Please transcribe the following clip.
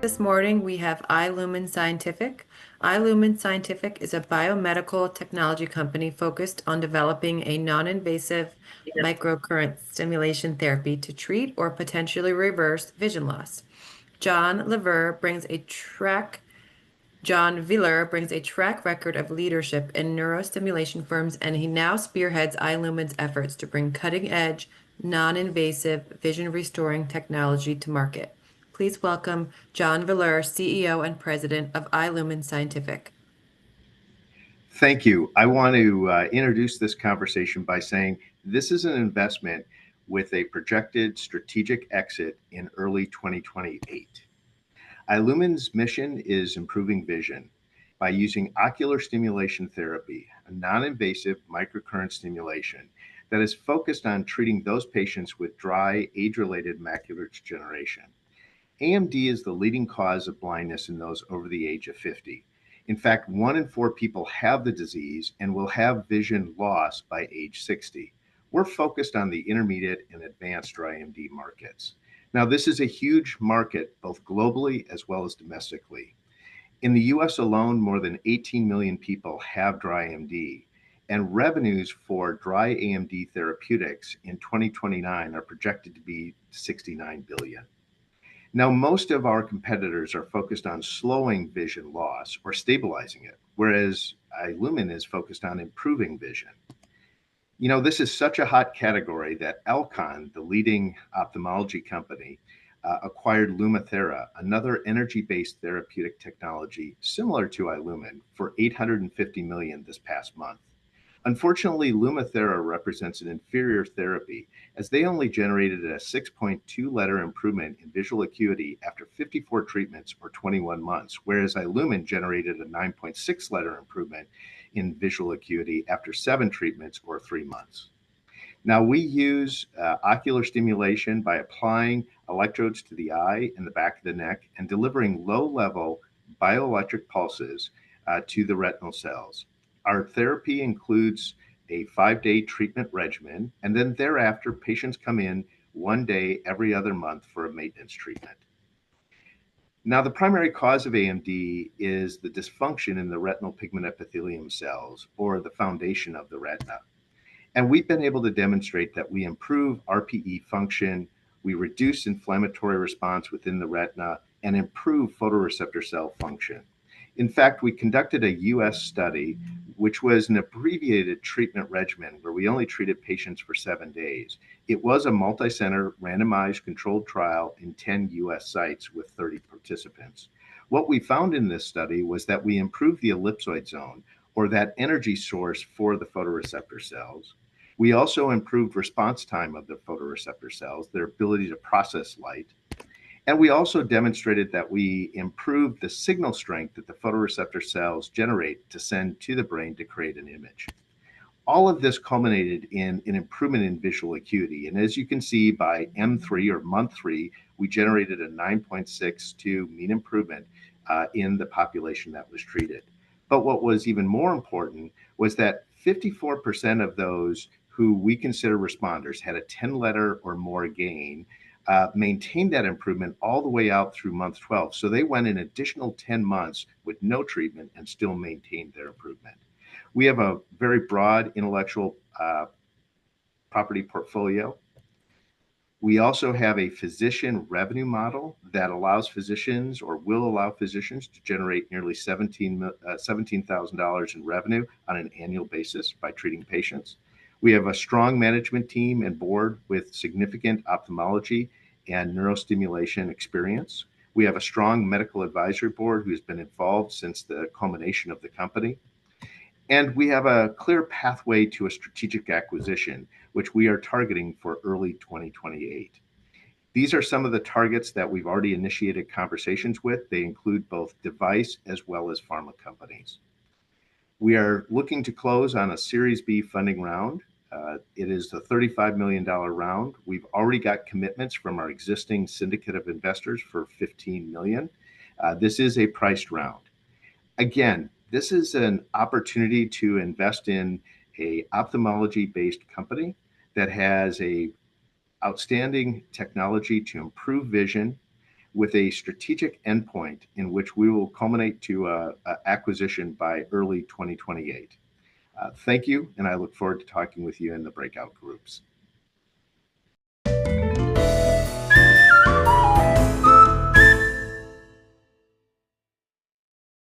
This morning we have i-Lumen Scientific. i-Lumen Scientific is a biomedical technology company focused on developing a non-invasive microcurrent stimulation therapy to treat or potentially reverse vision loss. John VeLure brings a track record of leadership in neurostimulation firms, and he now spearheads i-Lumen's efforts to bring cutting-edge, non-invasive vision restoring technology to market. Please welcome John VeLure, CEO and President of i-Lumen Scientific. Thank you. I want to introduce this conversation by saying this is an investment with a projected strategic exit in early 2028. i-Lumen's mission is improving vision by using ocular stimulation therapy, a non-invasive microcurrent stimulation that is focused on treating those patients with dry, age-related macular degeneration. AMD is the leading cause of blindness in those over the age of 50. In fact, 1 in 4 people have the disease and will have vision loss by age 60. We're focused on the intermediate and advanced dry AMD markets. Now, this is a huge market, both globally as well as domestically. In the US alone, more than 18 million people have dry AMD, and revenues for dry AMD therapeutics in 2029 are projected to be 69 billion. Now, most of our competitors are focused on slowing vision loss or stabilizing it, whereas i-Lumen is focused on improving vision. You know, this is such a hot category that Alcon, the leading ophthalmology company, acquired Lumathera, another energy-based therapeutic technology similar to i-Lumen, for $850 million this past month. Unfortunately, Lumathera represents an inferior therapy, as they only generated a 6.2-letter improvement in visual acuity after 54 treatments or 21 months, whereas i-Lumen generated a 9.6-letter improvement in visual acuity after 7 treatments or 3 months. Now, we use ocular stimulation by applying electrodes to the eye and the back of the neck and delivering low-level bioelectric pulses to the retinal cells. Our therapy includes a 5-day treatment regimen, and then thereafter, patients come in 1 day every other month for a maintenance treatment. Now, the primary cause of AMD is the dysfunction in the retinal pigment epithelium cells, or the foundation of the retina. And we've been able to demonstrate that we improve RPE function, we reduce inflammatory response within the retina, and improve photoreceptor cell function. In fact, we conducted a US study, which was an abbreviated treatment regimen where we only treated patients for 7 days. It was a multi-center randomized controlled trial in 10 US sites with 30 participants. What we found in this study was that we improved the ellipsoid zone, or that energy source for the photoreceptor cells. We also improved response time of the photoreceptor cells, their ability to process light. And we also demonstrated that we improved the signal strength that the photoreceptor cells generate to send to the brain to create an image. All of this culminated in an improvement in visual acuity. And as you can see, by M3 or month 3, we generated a 9.62 mean improvement in the population that was treated. But what was even more important was that 54% of those who we consider responders had a 10-letter or more gain, maintained that improvement all the way out through month 12. So they went an additional 10 months with no treatment and still maintained their improvement. We have a very broad intellectual property portfolio. We also have a physician revenue model that allows physicians, or will allow physicians, to generate nearly $17,000 in revenue on an annual basis by treating patients. We have a strong management team and board with significant ophthalmology and neurostimulation experience. We have a strong medical advisory board who's been involved since the culmination of the company. And we have a clear pathway to a strategic acquisition, which we are targeting for early 2028. These are some of the targets that we've already initiated conversations with. They include both device as well as pharma companies. We are looking to close on a Series B funding round. It is the $35 million round. We've already got commitments from our existing syndicate of investors for $15 million. This is a priced round. Again, this is an opportunity to invest in a ophthalmology-based company that has a outstanding technology to improve vision. with a strategic endpoint in which we will culminate to acquisition by early 2028. Thank you, and I look forward to talking with you in the breakout groups.